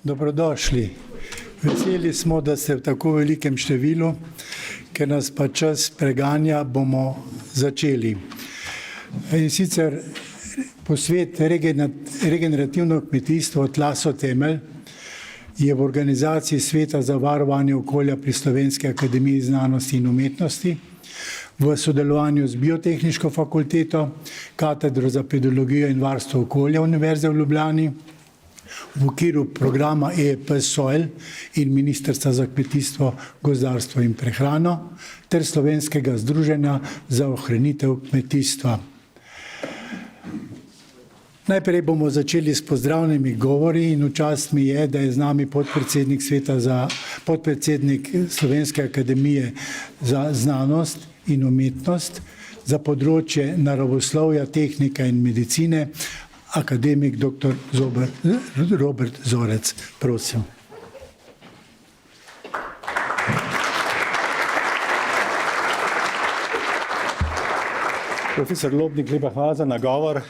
Dobrodošli. Veseli smo, da ste v tako velikem številu, ker nas pa čas preganja, bomo začeli. In sicer posvet regenerativno kmetijstvo tla so temelj je v organizaciji Sveta za varovanje okolja pri Slovenski akademiji znanosti in umetnosti v sodelovanju z Biotehniško fakulteto, Katedro za pedologijo in varstvo okolja Univerze v Ljubljani, v okviru programa EEP Soil in Ministrstva za kmetijstvo, gozdarstvo in prehrano ter Slovenskega združenja za ohranitev kmetijstva. Najprej bomo začeli s pozdravnimi govori in v čast mi je, da je z nami podpredsednik Slovenske akademije za znanost in umetnost za področje naravoslovja, tehnike in medicine, akademik dr. Robert Zorec. Prosim. Profesor Lobnik, lepa hvala za nagovor.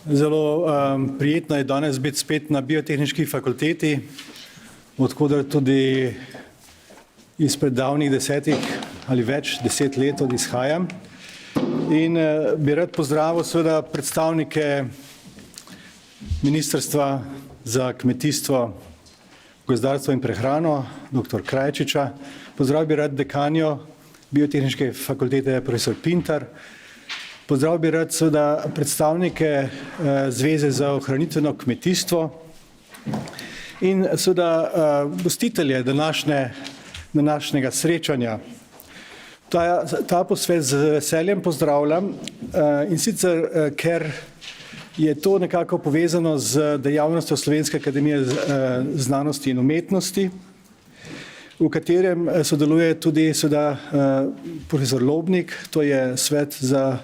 Zelo prijetno je danes biti spet na Biotehniški fakulteti, odkoder tudi izpred davnih 10 ali več 10 let izhajam. In bi rad pozdravil seveda predstavnike Ministrstva za kmetijstvo, gozdarstvo in prehrano, dr. Krajčiča. Pozdravil bi rad dekanjo Biotehniške fakultete, profesor Pintar. Pozdravil bi rad seveda predstavnike Zveze za ohranitveno kmetijstvo in seveda gostitelje današnjega srečanja. Ta posvet z veseljem pozdravljam in sicer, ker je to nekako povezano z dejavnostjo Slovenske akademije znanosti in umetnosti, v katerem sodeluje tudi seveda profesor Lobnik, to je Svet za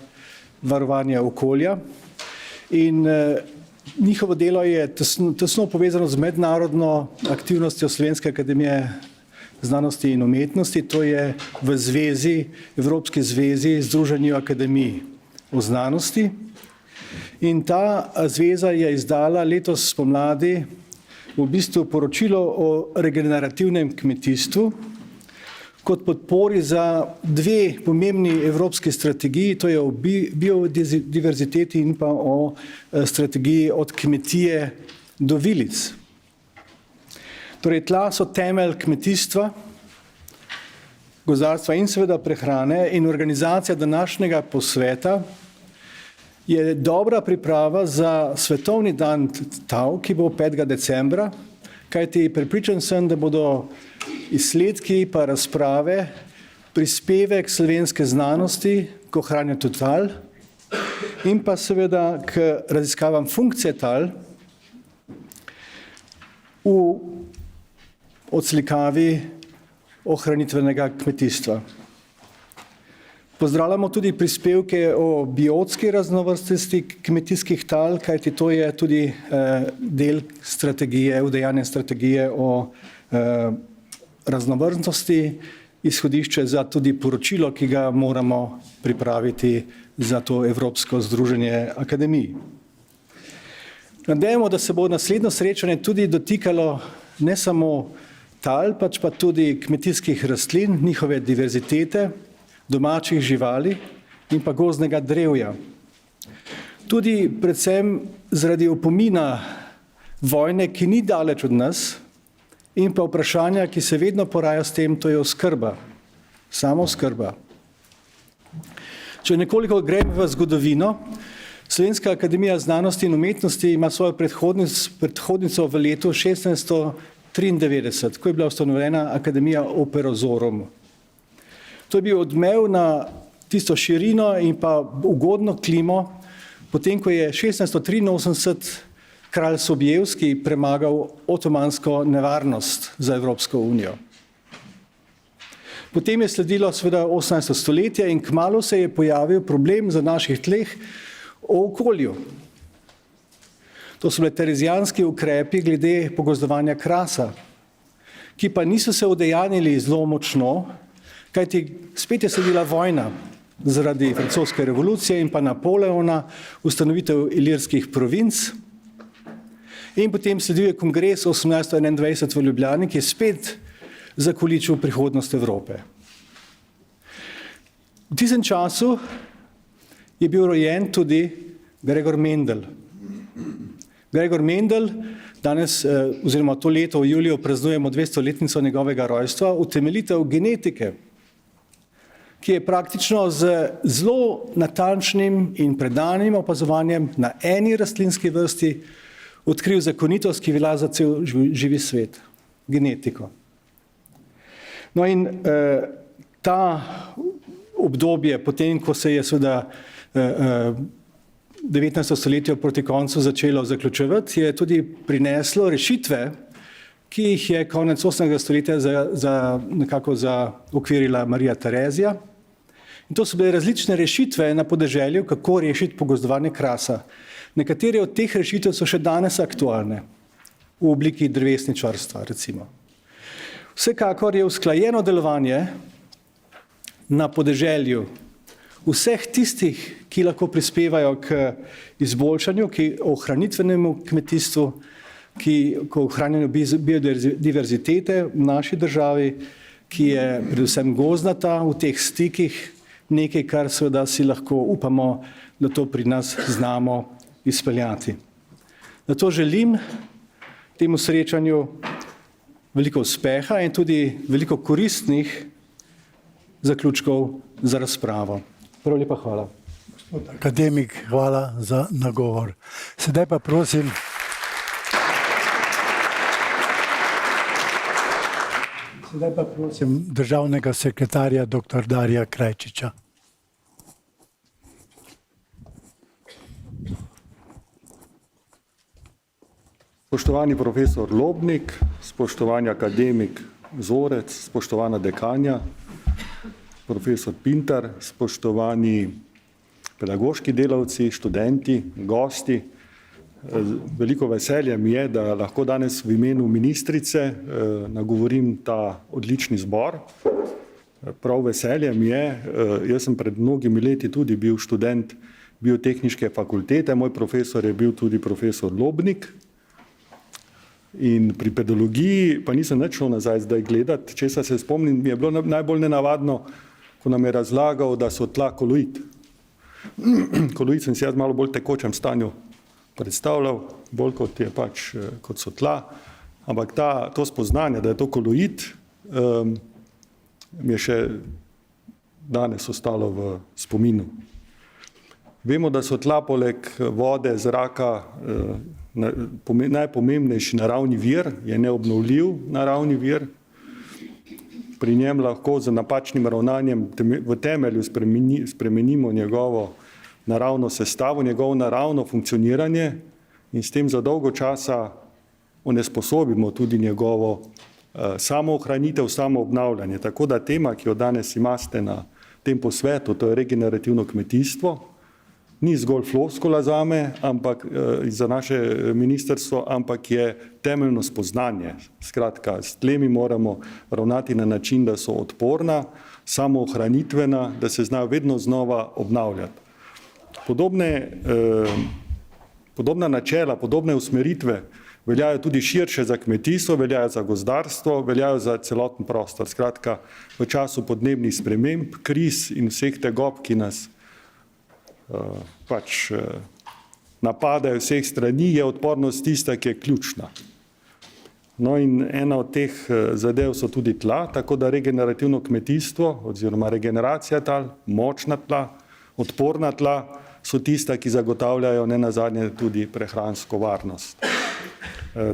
varovanje okolja. In njihovo delo je tesno povezano z mednarodno aktivnostjo Slovenske akademije znanosti in umetnosti, to je v zvezi, Evropski zvezi, Združenju akademij o znanosti. In ta zveza je izdala letos spomladi v bistvu poročilo o regenerativnem kmetijstvu kot podpori za dve pomembni evropski strategiji, to je o biodiverziteti in pa o strategiji od kmetije do vilic. Torej, tla so temelj kmetijstva, gozdarstva in seveda prehrane in organizacija današnjega posveta je dobra priprava za svetovni dan tal, ki bo 5. decembra, kajti prepričan sem, da bodo izsledki pa razprave prispevek slovenske znanosti k ohranjanju tal in pa seveda k raziskavam funkcije tal v odslikavi ohranitvenega kmetijstva. Pozdravljamo tudi prispevke o biotski raznovrstnosti kmetijskih tal, kajti to je tudi del strategije, udejanja strategije o raznovrstnosti, izhodišče za tudi poročilo, ki ga moramo pripraviti za to Evropsko združenje akademij. Nadejamo, da se bo naslednjo srečanje tudi dotikalo ne samo tal, pač pa tudi kmetijskih rastlin, njihove diverzitete, domačih živali in pa gozdnega drevja. Tudi predvsem zaradi opomina vojne, ki ni daleč od nas, in pa vprašanja, ki se vedno poraja s tem, to je oskrba, samooskrba. Če nekoliko grem v zgodovino, Slovenska akademija znanosti in umetnosti ima svojo predhodnico v letu 1693, ko je bila ustanovljena Akademija Operozorum. To je bil odmev na tisto širino in pa ugodno klimo, potem ko je 1683 kralj Sobijevski premagal otomansko nevarnost za Evropsko unijo. Potem je sledilo seveda 18. stoletje in kmalu se je pojavil problem za naših tleh o okolju. To so bile terezijanski ukrepi glede pogozdovanja krasa, ki pa niso se udejanili zelo močno, kajti spet je sledila vojna zaradi francoske revolucije in pa Napoleona, ustanovitev ilirskih provinc. In potem sledil je kongres 1821 v Ljubljani, ki je spet zakoličil prihodnost Evrope. V tistem času je bil rojen tudi Gregor Mendel. Gregor Mendel, danes oziroma to leto v juliju praznujemo 200-letnico njegovega rojstva, utemeljitev genetike, ki je praktično z zelo natančnim in predanim opazovanjem na eni rastlinski vrsti odkril zakonitost, ki velja za cel živi svet, genetiko. No in ta obdobje, potem ko se je seveda 19. stoletje proti koncu začelo zaključevati, je tudi prineslo rešitve, ki jih je konec 18. stoletja nekako zaokvirila Marija Terezija. In to so bile različne rešitve na podeželju, kako rešiti pogozdovanje krasa. Nekatere od teh rešitev so še danes aktualne, v obliki drevesničarstva recimo. Vsekakor je usklajeno delovanje na podeželju vseh tistih, ki lahko prispevajo k izboljšanju, k ohranitvenemu kmetijstvu, k ohranjanju biodiverzitete v naši državi, ki je predvsem gozdnata v teh stikih, nekaj, kar seveda si lahko upamo, da to pri nas znamo izpeljati. Zato želim temu srečanju veliko uspeha in tudi veliko koristnih zaključkov za razpravo. Prav lepa hvala. Gospod akademik, hvala za nagovor. Sedaj pa prosim državnega sekretarja dr. Darija Krajčiča. Spoštovani profesor Lobnik, spoštovani akademik Zorec, spoštovana dekanja, profesor Pintar, spoštovani pedagoški delavci, študenti, gosti. Veliko veselje mi je, da lahko danes v imenu ministrice nagovorim ta odlični zbor. Prav veselje mi je, jaz sem pred mnogimi leti tudi bil študent biotehniške fakultete, moj profesor je bil tudi profesor Lobnik. In pri pedologiji pa nisem nič šel nazaj zdaj gledati, česa se spomnim, mi je bilo najbolj nenavadno, ko nam je razlagal, da so tla koloid. Koloid sem si jaz malo bolj tekočem stanju predstavljal, bolj kot je pač, kot so tla, ampak to spoznanje, da je to koloid, mi je še danes ostalo v spominu. Vemo, da so tla poleg vode, zraka, najpomembnejši naravni vir, je neobnovljiv naravni vir. Pri njem lahko z napačnim ravnanjem v temelju spremenimo njegovo naravno sestavo, njegovo naravno funkcioniranje in s tem za dolgo časa onesposobimo tudi njegovo samoohranitev, samoobnavljanje. Tako da tema, ki jo danes imate na tem posvetu, to je regenerativno kmetijstvo, ni zgolj floskula zame, ampak za naše ministrstvo, ampak je temeljno spoznanje. Skratka, s tlemi moramo ravnati na način, da so odporna, samoohranitvena, da se znajo vedno znova obnavljati. Podobna načela, podobne usmeritve veljajo tudi širše za kmetijstvo, veljajo za gozdarstvo, veljajo za celoten prostor. Skratka, v času podnebnih sprememb, kriz in vseh tegob, ki nas pač napadajo vseh strani, je odpornost tista, ki je ključna. No in ena od teh zadev so tudi tla, tako da regenerativno kmetijstvo oziroma regeneracija tal, močna tla, odporna tla so tista, ki zagotavljajo nenazadnje tudi prehransko varnost.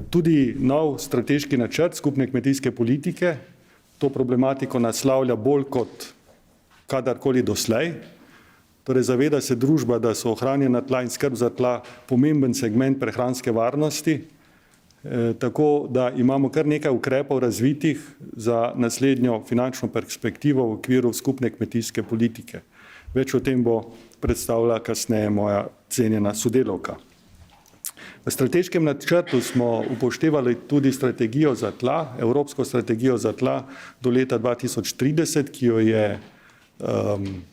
Tudi nov strateški načrt skupne kmetijske politike to problematiko naslavlja bolj kot kadarkoli doslej. Torej zaveda se družba, da so ohranjena tla in skrb za tla pomemben segment prehranske varnosti, tako da imamo kar nekaj ukrepov razvitih za naslednjo finančno perspektivo v okviru skupne kmetijske politike. Več o tem bo predstavila kasneje moja cenjena sodelavka. V strateškem načrtu smo upoštevali tudi strategijo za tla, evropsko strategijo za tla do leta 2030, ki jo je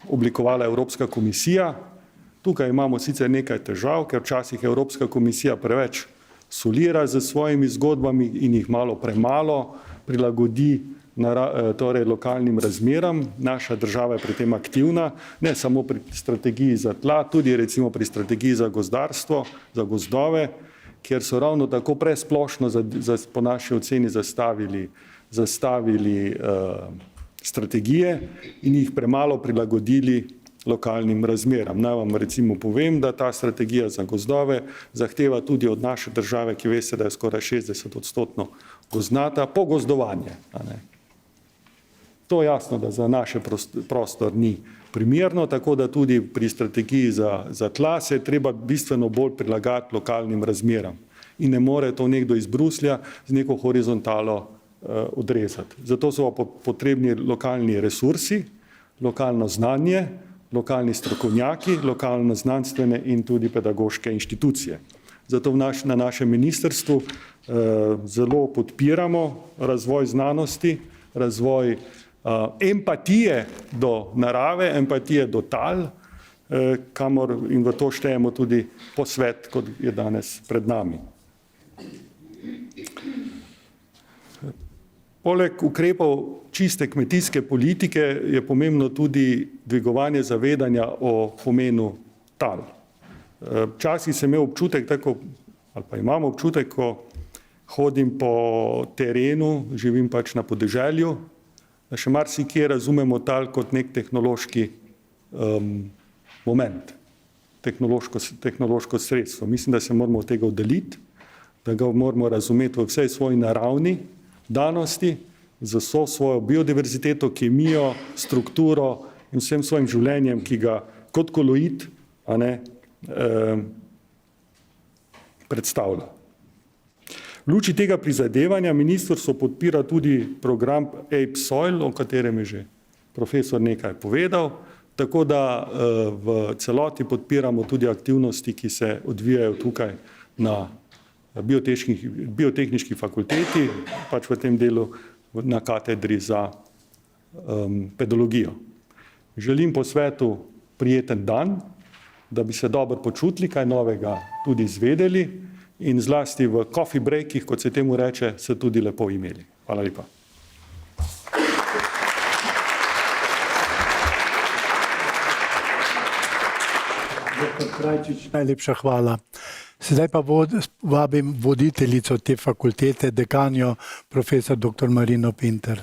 oblikovala Evropska komisija. Tukaj imamo sicer nekaj težav, ker včasih Evropska komisija preveč solira z svojimi zgodbami in jih malo premalo prilagodi torej lokalnim razmeram. Naša država je pri tem aktivna, ne samo pri strategiji za tla, tudi recimo pri strategiji za gozdarstvo, za gozdove, kjer so ravno tako presplošno po naši oceni zastavili strategije in jih premalo prilagodili lokalnim razmeram. Naj vam recimo povem, da ta strategija za gozdove zahteva tudi od naše države, ki veste, da je skoraj 60% gozdnata, pogozdovanje. To je jasno, da za naš prostor ni primerno, tako da tudi pri strategiji za tla se je treba bistveno bolj prilagati lokalnim razmeram. In ne more to nekdo iz Bruslja z neko horizontalo odrezati. Zato so potrebni lokalni resursi, lokalno znanje, lokalni strokovnjaki, lokalno znanstvene in tudi pedagoške inštitucije. Zato na našem ministrstvu zelo podpiramo razvoj znanosti, razvoj empatije do narave, empatije do tal, kamor in v to štejemo tudi posvet, kot je danes pred nami. Poleg ukrepov čiste kmetijske politike je pomembno tudi dvigovanje zavedanja o pomenu tal. Včasih sem imel občutek, ali pa imam občutek, ko hodim po terenu, živim pač na podeželju, da še marsikje razumemo tal kot nek tehnološki moment, tehnološko sredstvo. Mislim, da se moramo od tega oddaliti, da ga moramo razumeti v vsej svoji naravni danosti, z vso svojo biodiverziteto, kemijo, strukturo in vsem svojim življenjem, ki ga kot koloid predstavlja. V luči tega prizadevanja ministrstvo podpira tudi program Ape Soil, o katerem je že profesor nekaj povedal, tako da v celoti podpiramo tudi aktivnosti, ki se odvijajo tukaj na biotehniški fakulteti, pač v tem delu na katedri za pedologijo. Želim po svetu prijeten dan, da bi se dobro počutili, kaj novega tudi izvedeli in zlasti v coffee breakih, kot se temu reče, se tudi lepo imeli. Hvala lepa. Dr. Krajčič, najlepša hvala. Sedaj pa vabim voditeljico te fakultete, dekanjo, profesor dr. Marino Pintar.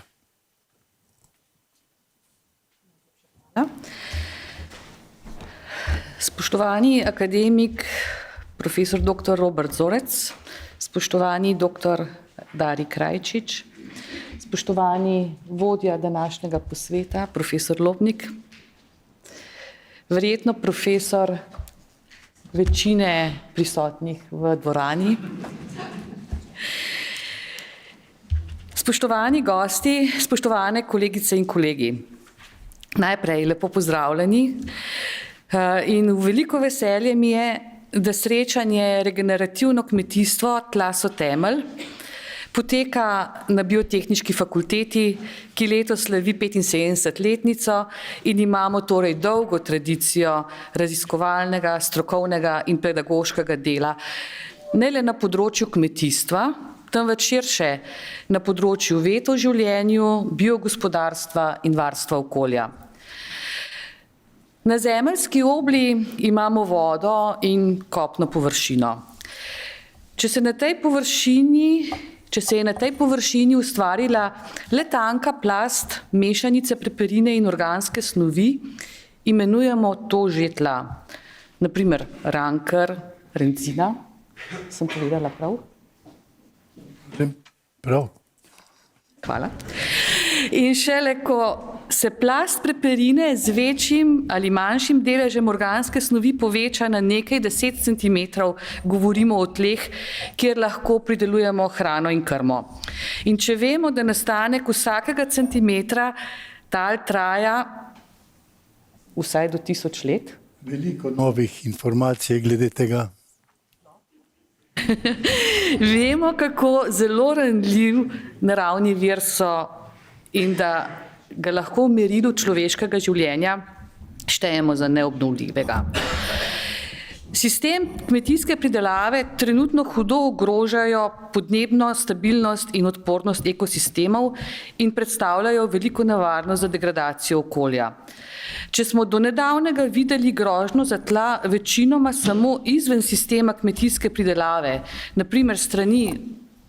Spoštovani akademik, profesor dr. Robert Zorec, spoštovani dr. Dari Krajčič, spoštovani vodja današnjega posveta, profesor Lobnik, verjetno profesor večine prisotnih v dvorani. Spoštovani gosti, spoštovane kolegice in kolegi. Najprej lepo pozdravljeni in veliko veselje mi je, da srečanje Regenerativno kmetijstvo, tla so temelj, poteka na Biotehniški fakulteti, ki letos slavi 75-letnico in imamo torej dolgo tradicijo raziskovalnega, strokovnega in pedagoškega dela, ne le na področju kmetijstva, temveč širše na področju ved o življenju, biogospodarstva in varstva okolja. Na zemeljski obli imamo vodo in kopno površino. Če se je na tej površini ustvarila le tanka plast mešanice preperine in organske snovi, imenujemo to že tla. Naprimer ranker, rencina. Sem povedala prav? Prav. Hvala. In šele, ko se plast preperine z večjim ali manjšim deležem organske snovi poveča na nekaj 10 centimetrov, govorimo o tleh, kjer lahko pridelujemo hrano in krmo. In če vemo, da nastanek vsakega centimetra tal traja vsaj do 1000 let. Veliko novih informacij glede tega. Vemo, kako zelo ranljiv naravni vir so in da ga lahko v merilu človeškega življenja štejemo za neobnovljivega. Sistem kmetijske pridelave trenutno hudo ogrožajo podnebno stabilnost in odpornost ekosistemov in predstavljajo veliko nevarnost za degradacijo okolja. Če smo do nedavnega videli grožnjo za tla večinoma samo izven sistema kmetijske pridelave, na primer strani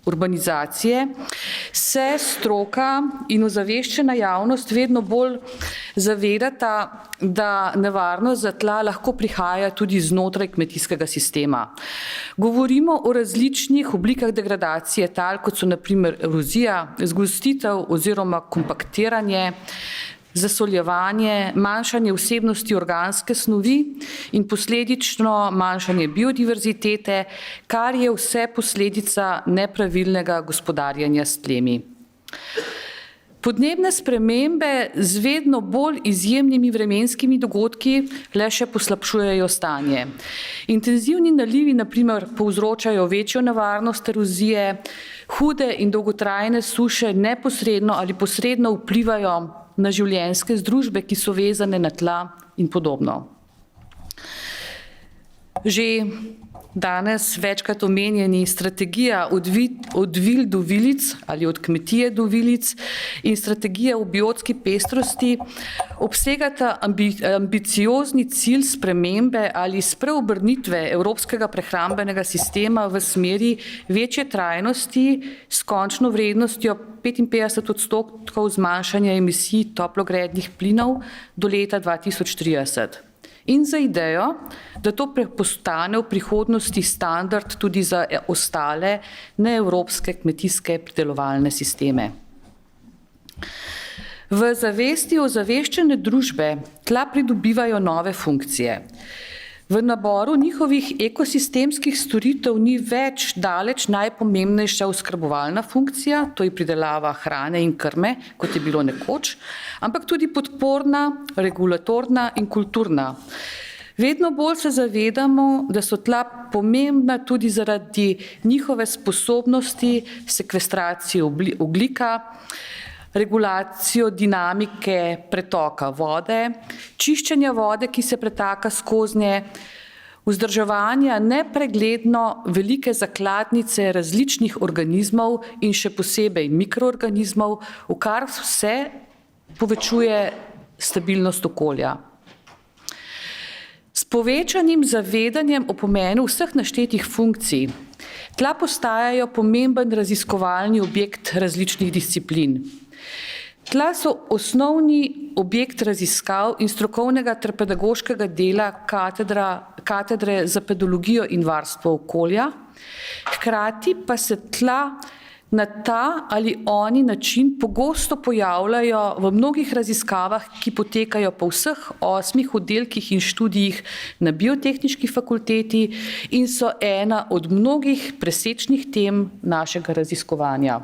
urbanizacije, se stroka in ozaveščena javnost vedno bolj zavedata, da nevarnost za tla lahko prihaja tudi znotraj kmetijskega sistema. Govorimo o različnih oblikah degradacije tal, kot so na primer erozija, zgostitev oziroma kompaktiranje, zasoljevanje, manjšanje vsebnosti organske snovi in posledično manjšanje biodiverzitete, kar je vse posledica nepravilnega gospodarjenja s tlemi. Podnebne spremembe z vedno bolj izjemnimi vremenskimi dogodki le še poslabšujejo stanje. Intenzivni nalivi, na primer, povzročajo večjo nevarnost erozije, hude in dolgotrajne suše neposredno ali posredno vplivajo na življenjske združbe, ki so vezane na tla in podobno. Že danes večkrat omenjeni strategija od vil do vilic ali od kmetije do vilic in strategija o biotski pestrosti obsegata ambiciozni cilj spremembe ali spreobrnitve evropskega prehrambenega sistema v smeri večje trajnosti s končno vrednostjo 55% zmanjšanja emisij toplogrednih plinov do leta 2030. In za idejo, da to postane v prihodnosti standard tudi za ostale neevropske kmetijske pridelovalne sisteme. V zavesti ozaveščene družbe tla pridobivajo nove funkcije. V naboru njihovih ekosistemskih storitev ni več daleč najpomembnejša oskrbovalna funkcija, to je pridelava hrane in krme, kot je bilo nekoč, ampak tudi podporna, regulatorna in kulturna. Vedno bolj se zavedamo, da so tla pomembna tudi zaradi njihove sposobnosti sekvestracije ogljika, regulacijo dinamike pretoka vode, čiščenja vode, ki se pretaka skoznje, vzdrževanja nepregledno velike zakladnice različnih organizmov in še posebej mikroorganizmov, v kar vse povečuje stabilnost okolja. S povečanim zavedanjem o pomenu vseh naštetih funkcij tla postajajo pomemben raziskovalni objekt različnih disciplin. Tla so osnovni objekt raziskav in strokovnega ter pedagoškega dela katedre za pedologijo in varstvo okolja, hkrati pa se tla na ta ali oni način pogosto pojavljajo v mnogih raziskavah, ki potekajo po vseh 8 oddelkih in študijih na Biotehniški fakulteti in so ena od mnogih presečnih tem našega raziskovanja.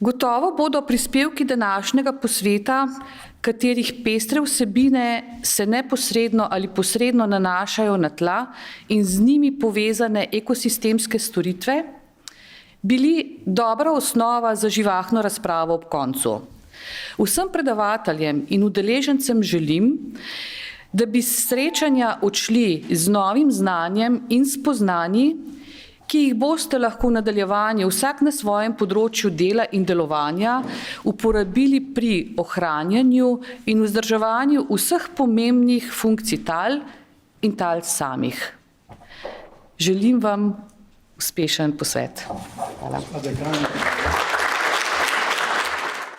Gotovo bodo prispevki današnjega posveta, katerih pestre vsebine se neposredno ali posredno nanašajo na tla in z njimi povezane ekosistemske storitve, bili dobra osnova za živahno razpravo ob koncu. Vsem predavateljem in udeležencem želim, da bi s srečanja odšli z novim znanjem in spoznanji, ki jih boste lahko v nadaljevanju vsak na svojem področju dela in delovanja uporabili pri ohranjanju in vzdrževanju vseh pomembnih funkcij tal in tal samih. Želim vam uspešen posvet. Hvala.